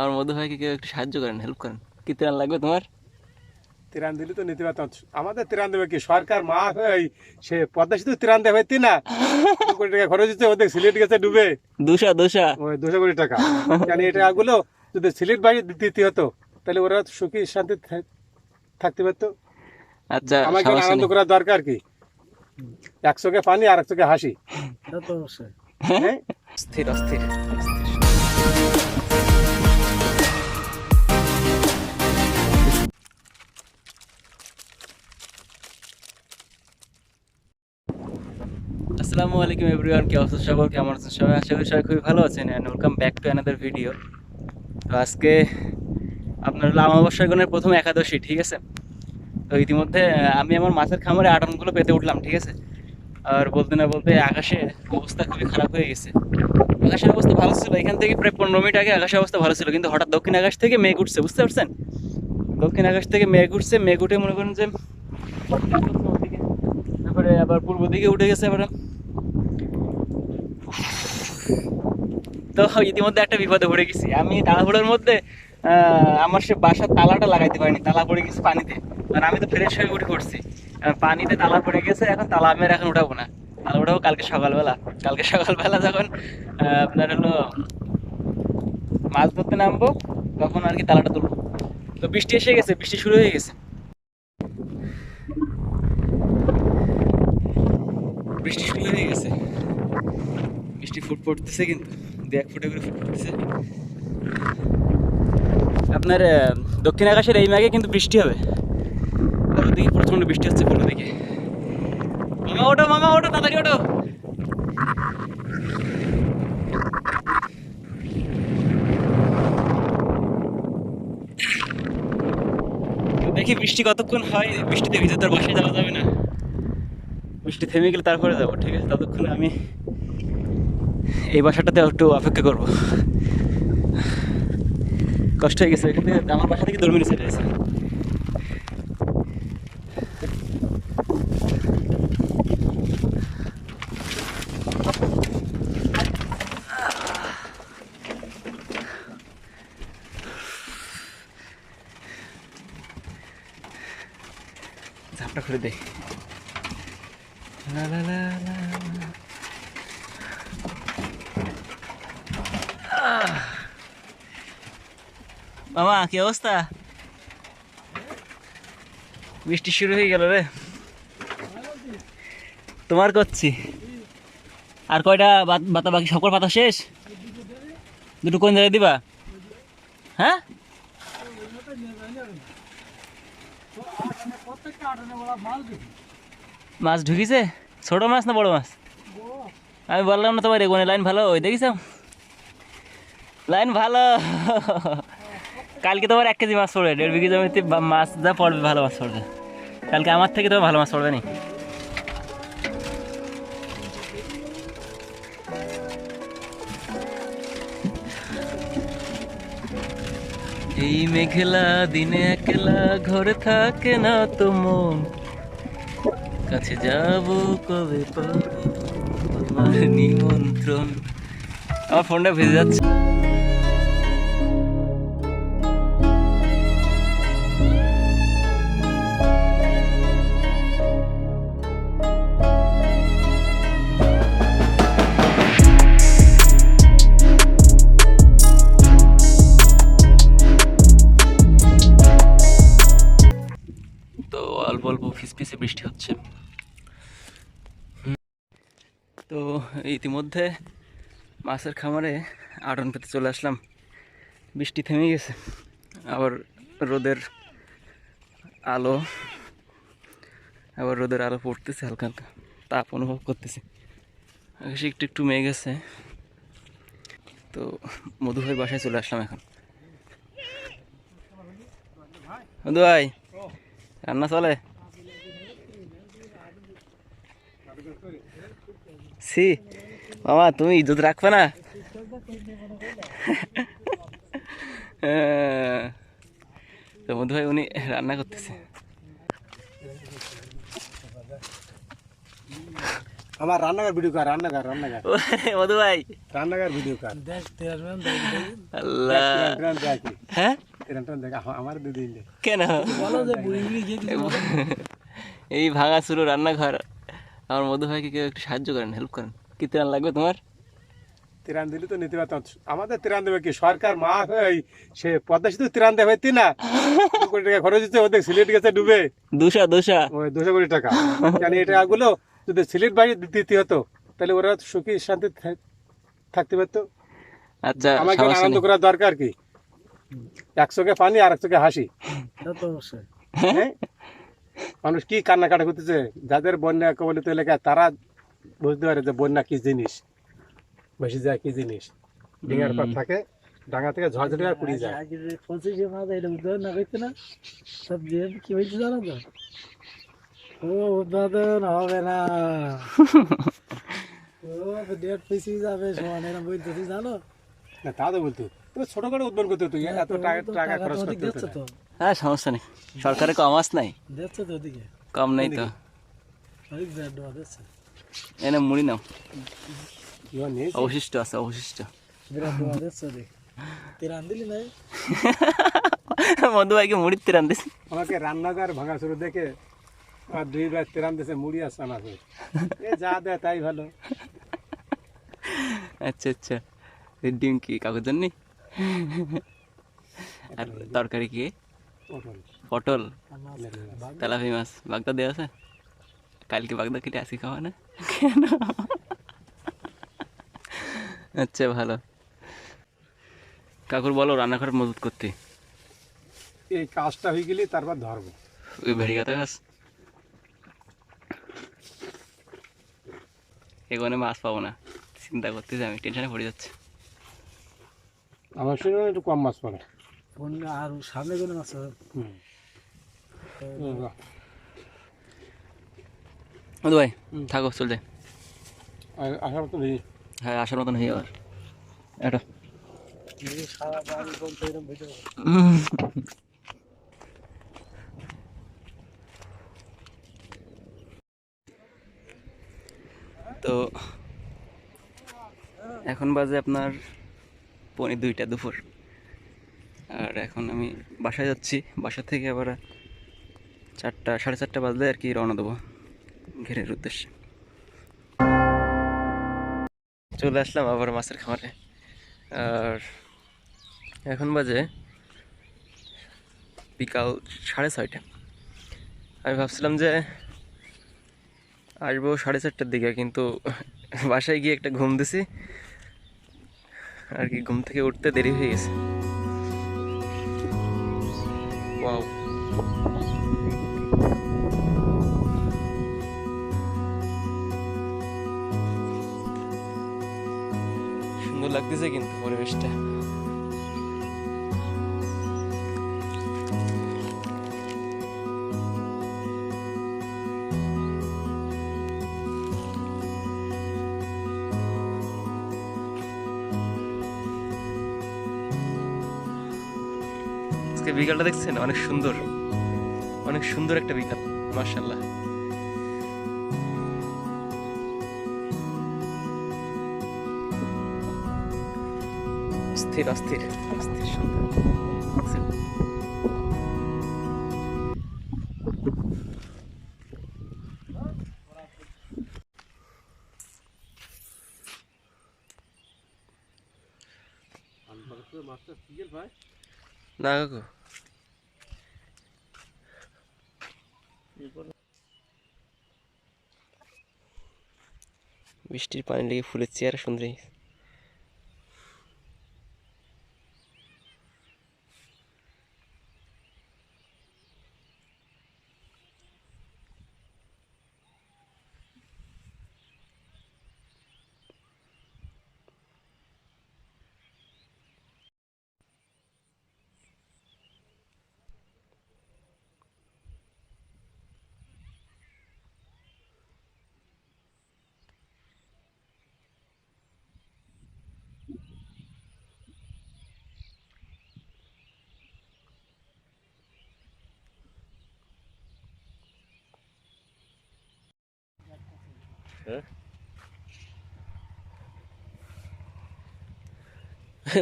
আমার মধু ভাইকে কেউ একটু সাহায্য করেন, হেল্প করেন। কি ত্রাণ লাগবে তোমার? ত্রাণ দিলে তো নিতে পারতাম। আমাদের ত্রাণ দেবে কি সরকার? মা এই সে পদ্মা সেতু ত্রাণ দেবে না, 2 কোটি টাকা খরচ হচ্ছে, ওদের সিলেট গেছে ডুবে। দোষা দোষা। ওই 200 কোটি টাকা। কেন এই টাকাগুলো যদি সিলেট বাড়ি দিতে হতো তাহলে ওরা সুখী শান্তি থাকতে পারতো। আচ্ছা, আমাকে সমস্যা আনন্দ নেই। করার দরকার কি? এক চোখে পানি আর এক চোখে হাসি। হ্যাঁ, অস্থির অস্থির অস্থির। আসসালামু আলাইকুম এভরিওয়ান, কি অবস্থা সবার? কেমন আছেন সবাই? আশা করি সবাই খুবই ভালো আছেন and welcome back to another video. তো আজকে আপনার হলো অমাবস্যা গুণের প্রথম একাদশী, ঠিক আছে? তো ইতিমধ্যে আমি আমার মাছের খামারে আটনগুলো পেতে উঠলাম, ঠিক আছে? আর বলতে না বলতে আকাশের অবস্থা খুবই খারাপ হয়ে গেছে। আকাশের অবস্থা ভালো ছিল, এখান থেকে প্রায় 15 মিনিট আগে আকাশের অবস্থা ভালো ছিল, কিন্তু হঠাৎ দক্ষিণ আকাশ থেকে মেঘ উঠছে, বুঝতে পারছেন? দক্ষিণ আকাশ থেকে মেঘ উঠছে, মেঘ উঠে মনে করেন যে ওদিকে, তারপরে আবার পূর্ব দিকে উঠে গেছে আবার। তো ইতিমধ্যে একটা বিপদে পড়ে গেছি আমি, তাড়াহুড়োর মধ্যে আমার সে বাসার তালাটা লাগাইতে পারিনি, তালা পড়ে গেছে পানিতে। আর আমি তো ফ্রেশ হয়ে উঠে পড়ছি, পানিতে তালা পড়ে গেছে। এখন তালা আমি আর এখন উঠাবো না, তালা উঠাবো কালকে সকালবেলা। কালকে সকালবেলা যখন আপনার হলো মাছ ধরতে নামবো, তখন আর কি তালাটা তুলবো। তো বৃষ্টি এসে গেছে, বৃষ্টি শুরু হয়ে গেছে, বৃষ্টি শুরু হয়ে গেছে। বৃষ্টি ফুট পড়তেছে, কিন্তু 1 ফুটে করে ফুট পড়তেছে। আপনার দক্ষিণ আকাশের এই মেঘে কিন্তু বৃষ্টি হবে। পূর্ব দিকে প্রচন্ড বৃষ্টি হচ্ছে, পূর্ব দিকে। মামা ওঠো, মামা ওঠো, তাড়াতাড়ি ওঠো। দেখি বৃষ্টি কতক্ষণ হয়, বৃষ্টিতে ভিতরে তো আর বাসায় যাওয়া যাবে না। বৃষ্টি থেমে গেলে তারপরে যাবো, ঠিক আছে? ততক্ষণ আমি এই বাসাটাতে একটু অপেক্ষা করবো। কষ্ট হয়ে গেছে, এখান থেকে আমার বাসা থেকে 2 মিনিট চলে গেছে। ঝাপটা করে দে। লা লা লা লা। মামা কি অবস্থা? বৃষ্টি শুরু হয়ে গেল রে। তোমার করছি। আর কয়টা বাতা বাকি? সকল পাতা শেষ? 2টো কোন জায়গায় দিবা? হ্যাঁ, মাছ ঢুকিছে? ছোট মাছ না বড় মাছ? আমি বললাম না তোমার এগোনে লাইন ভালো, ওই দেখিস লাইন ভালো। কালকে তোমার 1 কেজি মাছ পড়বে, 1.5 বিঘি জমিতে মাছ যা পড়বে, ভালো মাছ পড়বে কালকে। আমার থেকে তোমার ভালো মাছ পড়বে নি। এই মেঘলা দিনে একলা ঘরে থাকে না তো মন, কাছে যাব কবে পাবো তোমার নিমন্ত্রণ। আমার ফোনটা ভেজে যাচ্ছে। তো অল্প অল্প ফিসফিসে বৃষ্টি হচ্ছে। তো ইতিমধ্যে মাছের খামারে আটন পেতে চলে আসলাম। বৃষ্টি থেমে গেছে, আবার রোদের আলো, পড়তেছে হালকা হালকা, তাপ অনুভব করতেছে। আকাশে একটু একটু মেঘ আছে। তো মধু ভাই বাসায় চলে আসলাম এখন। মধু ভাই, রান্না চলে? সি মামা, তুমি ইজ্জত রাখবে না? তো মধু ভাই উনি রান্না করতেছে। আমার রান্নাঘর ভিডিও কর, রান্নাঘর মধু ভাই রান্নাঘর ভিডিও কর। আল্লাহ দেখি হ্যাঁ দেখ আমার দুদিন দে। কেন এই ভাঙা চুলো রান্নাঘর আমার মধু ভাইকে কেউ একটু সাহায্য করেন, হেল্প করেন। কি ত্রাণ লাগবে তোমার? ত্রাণ দিলে তো নিতে পারতাম। আমাদের ত্রাণ দেবে কি সরকার? মা হয়ে সে পদ্মা সেতু ত্রাণ দেবে না, 2 কোটি টাকা খরচ হচ্ছে, ওদের সিলেট গেছে ডুবে। দোষা ওই 200 কোটি টাকা। কেন এই টাকাগুলো যদি সিলেট বাড়ি দিতে হতো তাহলে ওরা সুখী শান্তি থাকতে পারতো। আচ্ছা আমাকে সমস্যা আনন্দ নেই। করার দরকার কি? এক চোখে পানি আর এক চোখে হাসি। হ্যাঁ, মানুষ কি কান্নাকাটা করতেছে, যাদের বন্যা কবলিত এলাকায় তারা বুঝতে পারে যে বন্যা কি জিনিস, বেশি যায় কি জিনিস। ডিঙার পর থাকে, ডাঙা থেকে ঝড়ঝড়ে আর পুড়িয়ে যায়। উদ্বোধন হবে না, জানো না, তা তো বলতো ছোটখাটো উদ্বোধন করতে হতো, এত টাকা খরচ করতে হতো না। হ্যাঁ সমস্যা নেই, সরকারের কম আস নাই, কম নেই তো। এনে মুড়ি নাও, অবশিষ্ট আছে অবশিষ্ট। মধু ভাইকে মুড়ির ত্রাণ দিছি। আমাকে রান্নাঘর ভাঙা শুরু দেখে আর 2 বার ত্রাণ দিয়েছে, মুড়ি আর চানা করে। এ যা দেয় তাই ভালো। আচ্ছা আচ্ছা, ডিম কি কাগজ জাননি? আর তরকারি কি? পটল, তেলাপি মাছ, বাগদা দেওয়া আছে। কালকে বাগদা কেটে আসি খাওয়া না কেন? আচ্ছা ভালো। কাকুর বলো রান্নাঘরে মদত করতে। এই কাজটা হয়ে গেলে তারপর ধরবো। ওই ভেড়িগাতা গাছ এখানে মাছ পাবো না, চিন্তা করতেছি, আমি টেনশনে পড়ে যাচ্ছে। আমার সঙ্গে একটু কম মাছ পড়ে। আর সামনে কোনো মাছ মধু ভাই থাকো, চল যাই। আসার মতো নেই। হ্যাঁ আসার মতন হয়ে যাবার এটা। সারা বাড়ি বলতে এরকম ভিডিও তো এখন বাজে আপনার 1:45 দুপুর, আর এখন আমি বাসায় যাচ্ছি। বাসা থেকে আবার 4টা 4:30 বাজলে আর কি রওনা দেবো ঘেরের উদ্দেশ্যে। চলে আসলাম আবার মাছের খামারে, আর এখন বাজে বিকাল 6:30। আমি ভাবছিলাম যে আসবো 4:30টার দিকে, কিন্তু বাসায় গিয়ে একটা ঘুম দিছি আর কি, ঘুম থেকে উঠতে দেরি হয়ে গেছে। ওয়াও, সুন্দর লাগতেছে কিন্তু পরিবেশটা। আজকে বিকালটা দেখছেন, অনেক সুন্দর, অনেক সুন্দর একটা বিকাল, মাশাআল্লাহ। অস্থির অস্থির অস্থির সুন্দর। না কাকু, বৃষ্টির পানি লেগে ফুলের চেহারা সুন্দর হয়ে গেছে।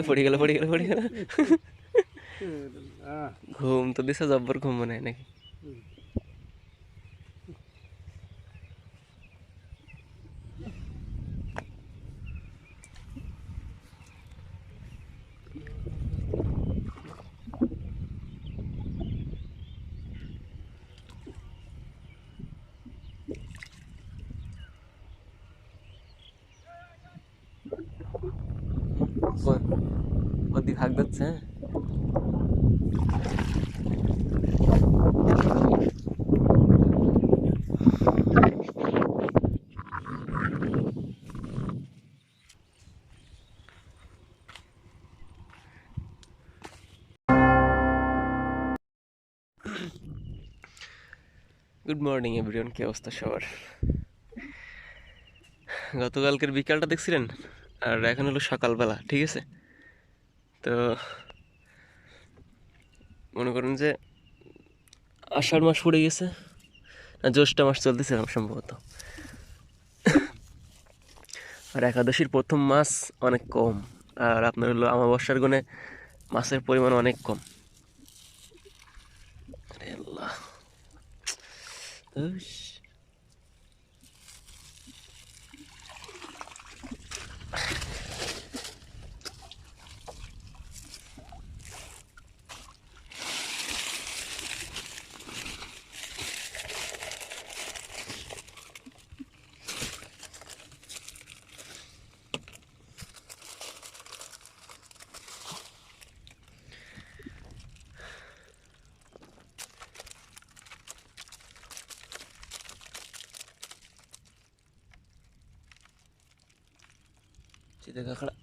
পড়ে গেল পড়ে গেল পড়ে গেল। আহ, ঘুম তো দিছে, জব্বর ঘুম মনে হয় নাকি? ওদিক হাঁক দিচ্ছে, হ্যাঁ। গুড মর্নিং এভরিওয়ান, কি অবস্থা সবার? গতকালকের বিকালটা দেখছিলেন, আর এখন হলো সকালবেলা, ঠিক আছে? তো মনে করেন যে আষাঢ় মাস পড়ে গেছে, না জ্যৈষ্ঠ মাস চলতেছে সম্ভবত। আর একাদশীর প্রথম মাস অনেক কম, আর আপনার হলো অমাবস্যার গুণে মাছের পরিমাণ অনেক কম। আরে আল্লাহ, উস। চিতে কাঁকড়া,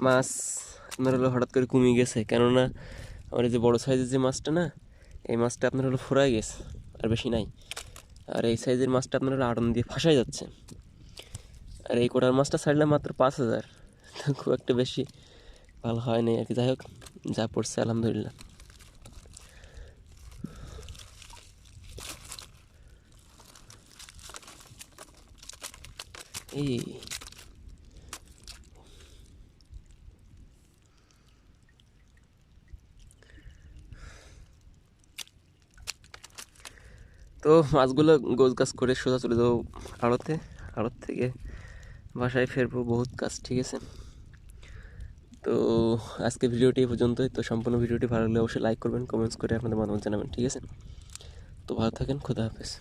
মাছ আপনার হলো হঠাৎ করে কমে গেছে, কেননা আমার এই যে বড় সাইজের যে মাছটা না, এই মাছটা আপনার হলো ফুরাই গেছে, আর বেশি নাই। আর এই সাইজের মাছটা আপনার হলো আড়ন দিয়ে ফাঁসাই যাচ্ছে। আর এই কোটার মাছটা ছাড়লাম মাত্র 5,000, তো খুব একটা বেশি ভালো হয় নাই আর কি। যাই হোক, যা পড়ছে আলহামদুলিল্লাহ। এই তো মাছগুলো গোছ গাছ করে সোজা চলে যাবো আড়তে, আড়ত থেকে বাসায় ফিরবো, বহুত কাজ, ঠিক আছে? তো আজকে ভিডিওটি এই পর্যন্তই। তো সম্পূর্ণ ভিডিওটি ভালো লাগলে অবশ্যই লাইক করবেন, কমেন্টস করে আপনাদের মতামত জানাবেন, ঠিক আছে? তো ভালো থাকেন, খোদা হাফেজ।